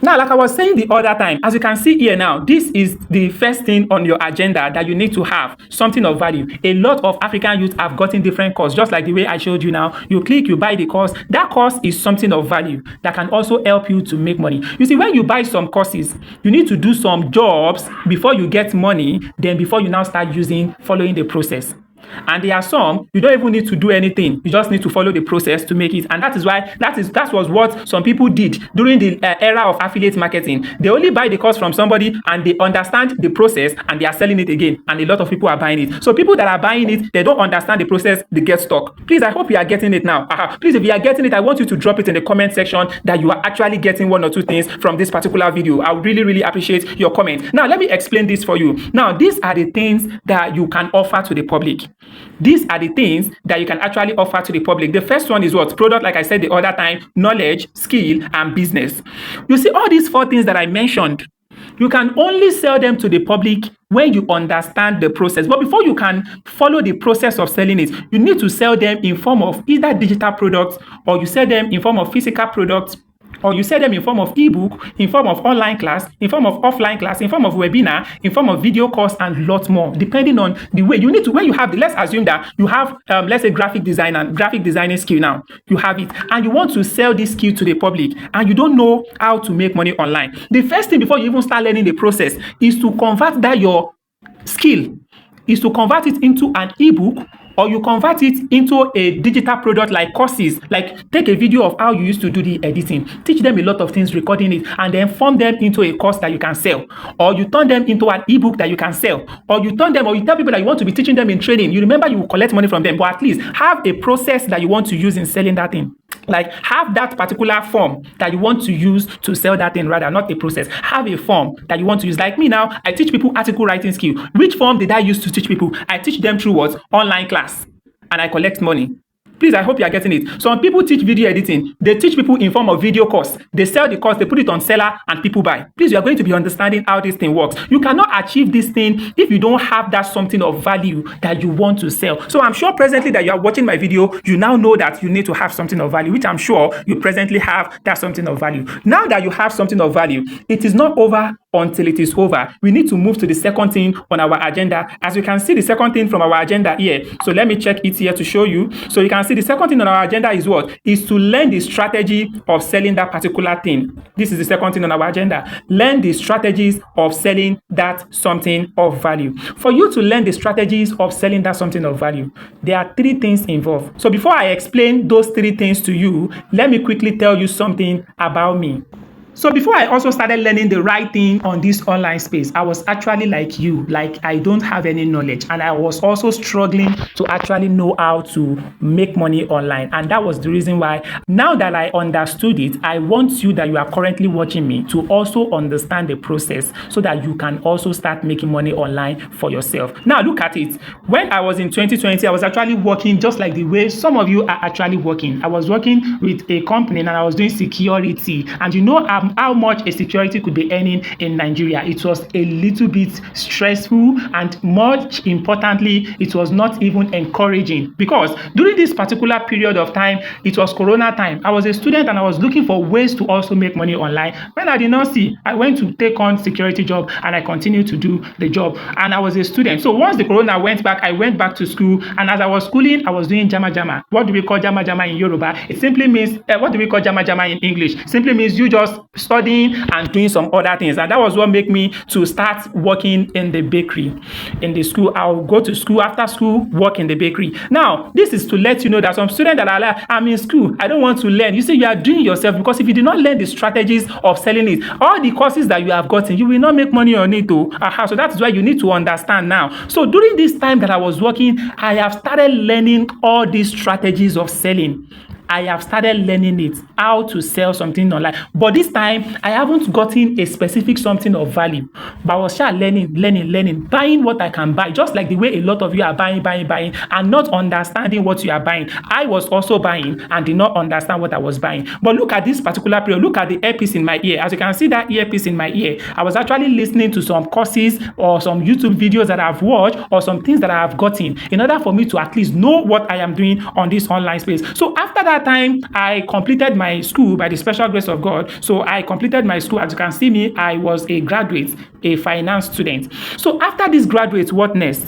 Now, like I was saying the other time, as you can see here now, this is the first thing on your agenda that you need to have, something of value. A lot of African youth have gotten different courses, just like the way I showed you now. You click, you buy the course. That course is something of value that can also help you to make money. You see, when you buy some courses, you need to do some jobs before you get money, then before you now start following the process. And there are some you don't even need to do anything, you just need to follow the process to make it. And that is why that was what some people did during the era of affiliate marketing. They only buy the course from somebody and they understand the process and they are selling it again, and a lot of people are buying it. So people that are buying it, they don't understand the process, they get stuck. Please, I hope you are getting it now. Please, if you are getting it, I want you to drop it in the comment section that you are actually getting one or two things from this particular video. I would really appreciate your comment. Now let me explain this for you. Now these are the things that you can offer to the public. These are the things that you can actually offer to the public. The first one is what? Product, like I said the other time, knowledge, skill, and business. You see, all these four things that I mentioned, you can only sell them to the public when you understand the process. But before you can follow the process of selling it, you need to sell them in form of either digital products, or you sell them in form of physical products, or you sell them in form of ebook, in form of online class, in form of offline class, in form of webinar, in form of video course, and lots more, depending on the way you need to. When you have, let's assume that you have, let's say graphic designing skill now, you have it, and you want to sell this skill to the public, and you don't know how to make money online. The first thing before you even start learning the process is to convert that your skill, is to convert it into an ebook, or you convert it into a digital product like courses. Like take a video of how you used to do the editing, teach them a lot of things, recording it, and then form them into a course that you can sell. Or you turn them into an ebook that you can sell. Or you tell people that you want to be teaching them in training. You remember you will collect money from them, but at least have a process that you want to use in selling that thing. Like have that particular form that you want to use to sell that thing, rather, not a process. Have a form that you want to use. Like me now, I teach people article writing skill. Which form did I use to teach people? I teach them through what? Online class. And I collect money. Please, I hope you are getting it. Some people teach video editing. They teach people in form of video course. They sell the course, they put it on seller, and people buy. Please, you are going to be understanding how this thing works. You cannot achieve this thing if you don't have that something of value that you want to sell. So I'm sure presently that you are watching my video, you now know that you need to have something of value, which I'm sure you presently have that something of value. Now that you have something of value, it is not over until it is over. We need to move to the second thing on our agenda. As you can see, the second thing from our agenda here. So let me check it here to show you. So you can see the second thing on our agenda is what? Is to learn the strategy of selling that particular thing. This is the second thing on our agenda. Learn the strategies of selling that something of value. For you to learn the strategies of selling that something of value, there are three things involved. So before I explain those three things to you, let me quickly tell you something about me. So before I also started learning the right thing on this online space, I was actually like you, like I don't have any knowledge, and I was also struggling to actually know how to make money online. And that was the reason why, now that I understood it, I want you that you are currently watching me to also understand the process so that you can also start making money online for yourself. Now look at it. When I was in 2020, I was actually working just like the way some of you are actually working. I was working with a company and I was doing security, and you know how much a security could be earning in Nigeria. It was a little bit stressful, and much importantly, it was not even encouraging, because during this particular period of time, it was Corona time. I was a student and I was looking for ways to also make money online. When I did not see, I went to take on security job and I continued to do the job, and I was a student. So once the Corona went back, I went back to school, and as I was schooling, I was doing jama jama. What do we call jama jama in Yoruba? It simply means, what do we call jama jama in English? Simply means you just studying and doing some other things. And that was what made me to start working in the bakery. In the school, I'll go to school, after school, work in the bakery. Now, this is to let you know that some students that are like, I'm in school, I don't want to learn. You see, you are doing yourself, because if you did not learn the strategies of selling it, all the courses that you have gotten, you will not make money on it too. So that is why you need to understand now. So during this time that I was working, I have started learning all these strategies of selling. I have started learning it, how to sell something online. But this time, I haven't gotten a specific something of value. But I was just learning, buying what I can buy, just like the way a lot of you are buying, and not understanding what you are buying. I was also buying and did not understand what I was buying. But look at this particular period. Look at the earpiece in my ear. As you can see that earpiece in my ear, I was actually listening to some courses or some YouTube videos that I've watched, or some things that I have gotten, in order for me to at least know what I am doing on this online space. So after that that time, I completed my school by the special grace of God. So I completed my school. As you can see me, I was a graduate, a finance student. So after this graduate, what next?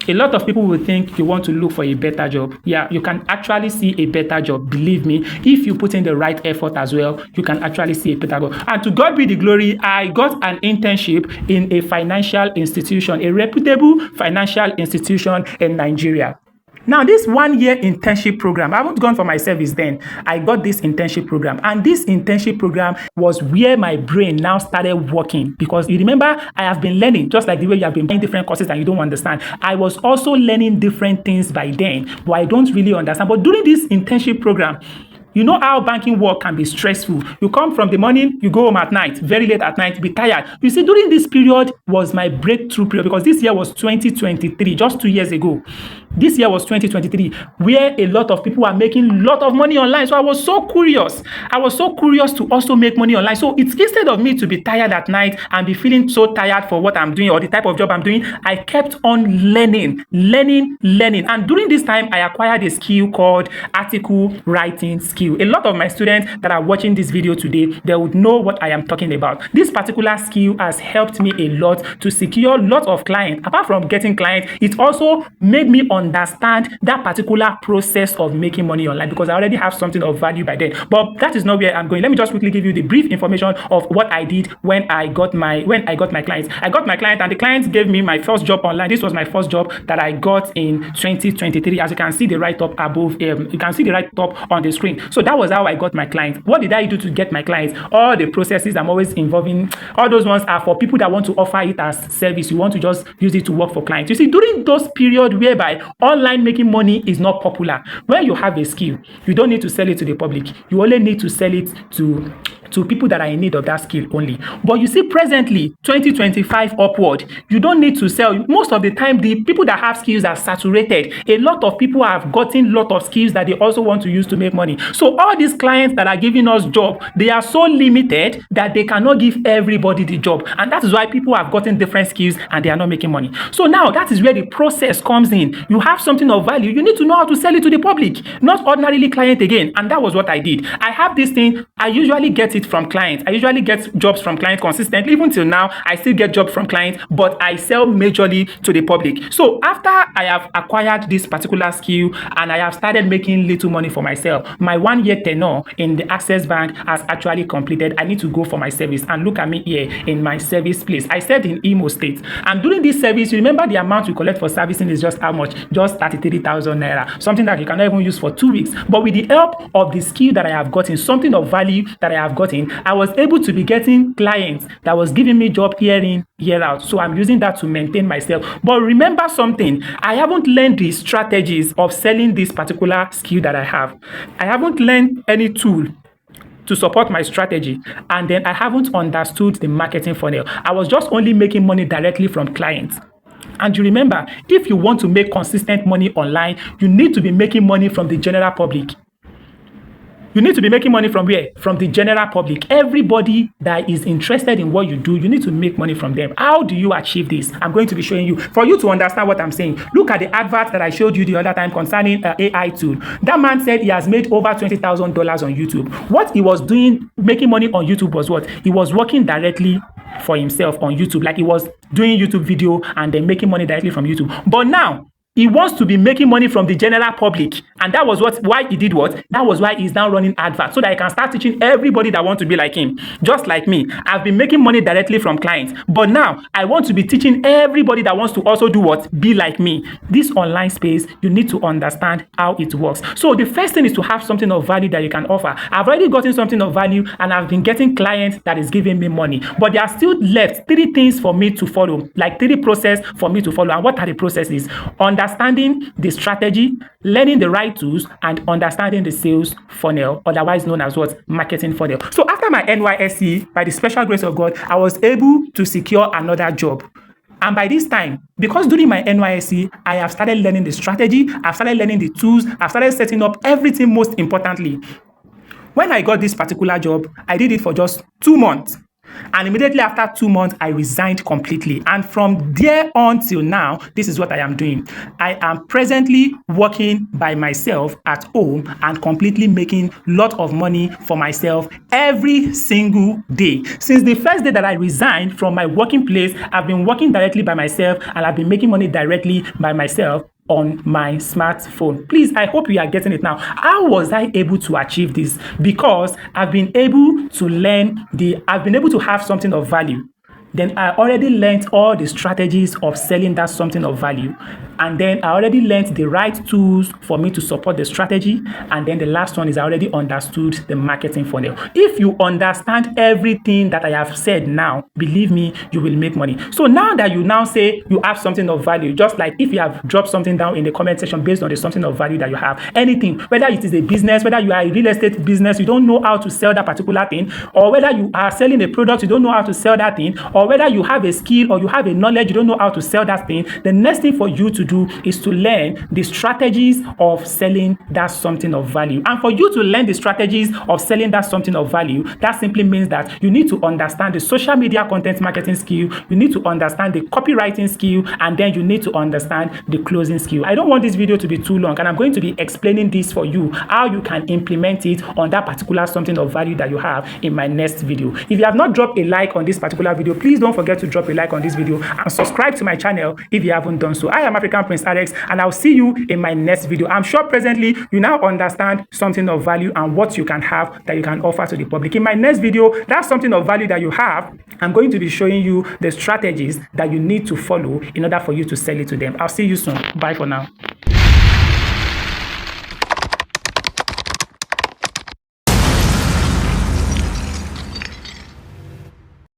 A lot of people will think you want to look for a better job. Yeah, you can actually see a better job. Believe me, if you put in the right effort as well, you can actually see a better job. And to God be the glory, I got an internship in a financial institution, a reputable financial institution in Nigeria. Now, this 1-year internship program, I haven't gone for my service then. I got this internship program. And this internship program was where my brain now started working. Because you remember, I have been learning, just like the way you have been buying different courses and you don't understand. I was also learning different things by then, but I don't really understand. But during this internship program, you know how banking work can be stressful. You come from the morning, you go home at night, very late at night, be tired. You see, during this period was my breakthrough period, because this year was 2023, just 2 years ago. This year was 2023, where a lot of people are making a lot of money online. So I was so curious. I was so curious to also make money online. So it's instead of me to be tired at night and be feeling so tired for what I'm doing or the type of job I'm doing, I kept on learning. And during this time, I acquired a skill called article writing skill. A lot of my students that are watching this video today, they would know what I am talking about. This particular skill has helped me a lot to secure lots of clients. Apart from getting clients, it also made me understand that particular process of making money online, because I already have something of value by then. But that is not where I'm going. Let me just quickly give you the brief information of what I did when I got my clients. I got my client, and the clients gave me my first job online. This was my first job that I got in 2023. As you can see the right up above, you can see the right top on the screen. So that was how I got my clients. What did I do to get my clients? All the processes I'm always involving, all those ones are for people that want to offer it as service. You want to just use it to work for clients. You see, during those periods whereby online making money is not popular, when you have a skill, you don't need to sell it to the public. You only need to sell it to people that are in need of that skill only. But you see, presently, 2025 upward, you don't need to sell. Most of the time, the people that have skills are saturated. A lot of people have gotten a lot of skills that they also want to use to make money. So all these clients that are giving us job, they are so limited that they cannot give everybody the job. And that is why people have gotten different skills and they are not making money. So now that is where the process comes in. You have something of value. You need to know how to sell it to the public, not ordinarily client again. And that was what I did. I have this thing. I usually get it from clients. I usually get jobs from clients consistently. Even till now, I still get jobs from clients, but I sell majorly to the public. So after I have acquired this particular skill and I have started making little money for myself, my 1-year tenure in the Access Bank has actually completed. I need to go for my service, and look at me here in my service place. I said in Imo State. And during this service, you remember the amount we collect for servicing is just how much? Just 33,000 naira. Something that you cannot even use for 2 weeks. But with the help of the skill that I have gotten, something of value that I have gotten, I was able to be getting clients that was giving me job year in, year out. So I'm using that to maintain myself. But remember something, I haven't learned the strategies of selling this particular skill that I have. I haven't learned any tool to support my strategy, and then I haven't understood the marketing funnel. I was just only making money directly from clients. And you remember, if you want to make consistent money online, you need to be making money from the general public. You need to be making money from where? From the general public. Everybody that is interested in what you do, you need to make money from them. How do you achieve this? I'm going to be showing you. For you to understand what I'm saying, look at the advert that I showed you the other time concerning AI tool. That man said he has made over $20,000 on YouTube. What he was doing, making money on YouTube, was what? He was working directly for himself on YouTube. Like, he was doing YouTube video and then making money directly from YouTube. But now, he wants to be making money from the general public, and that was why he did what? That was why he's now running adverts, so that he can start teaching everybody that want to be like him. Just like me, I've been making money directly from clients, but now I want to be teaching everybody that wants to also do what? Be like me. This online space, you need to understand how it works. So the first thing is to have something of value that you can offer. I've already gotten something of value, and I've been getting clients that is giving me money, but there are still left 3 things for me to follow, like 3 processes for me to follow. And what are the processes? Understanding the strategy, learning the right tools, and understanding the sales funnel, otherwise known as what? Marketing funnel. So after my NYSC, by the special grace of God, I was able to secure another job. And by this time, because during my NYSC, I have started learning the strategy, I've started learning the tools, I've started setting up everything. Most importantly, when I got this particular job, I did it for just 2 months. And immediately after 2 months, I resigned completely. And from there on till now, this is what I am doing. I am presently working by myself at home and completely making a lot of money for myself every single day. Since the first day that I resigned from my working place, I've been working directly by myself and I've been making money directly by myself on my smartphone. Please, I hope you are getting it now. How was I able to achieve this? Because I've been able to have something of value. Then I already learned all the strategies of selling that something of value. And then I already learned the right tools for me to support the strategy. And then the last one is I already understood the marketing funnel. If you understand everything that I have said now, believe me, you will make money. So now that you now say you have something of value, just like if you have dropped something down in the comment section based on the something of value that you have, anything, whether it is a business, whether you are a real estate business, you don't know how to sell that particular thing, or whether you are selling a product, you don't know how to sell that thing, or whether you have a skill or you have a knowledge, you don't know how to sell that thing, the next thing for you to do is to learn the strategies of selling that something of value. And for you to learn the strategies of selling that something of value, that simply means that you need to understand the social media content marketing skill, you need to understand the copywriting skill, and then you need to understand the closing skill. I don't want this video to be too long, and I'm going to be explaining this for you, how you can implement it on that particular something of value that you have in my next video. If you have not dropped a like on this particular video, please don't forget to drop a like on this video and subscribe to my channel if you haven't done so. I am African Prince Alex, and I'll see you in my next video. I'm sure presently you now understand something of value and what you can have that you can offer to the public. In my next video, that's something of value that you have, I'm going to be showing you the strategies that you need to follow in order for you to sell it to them. I'll see you soon. Bye for now.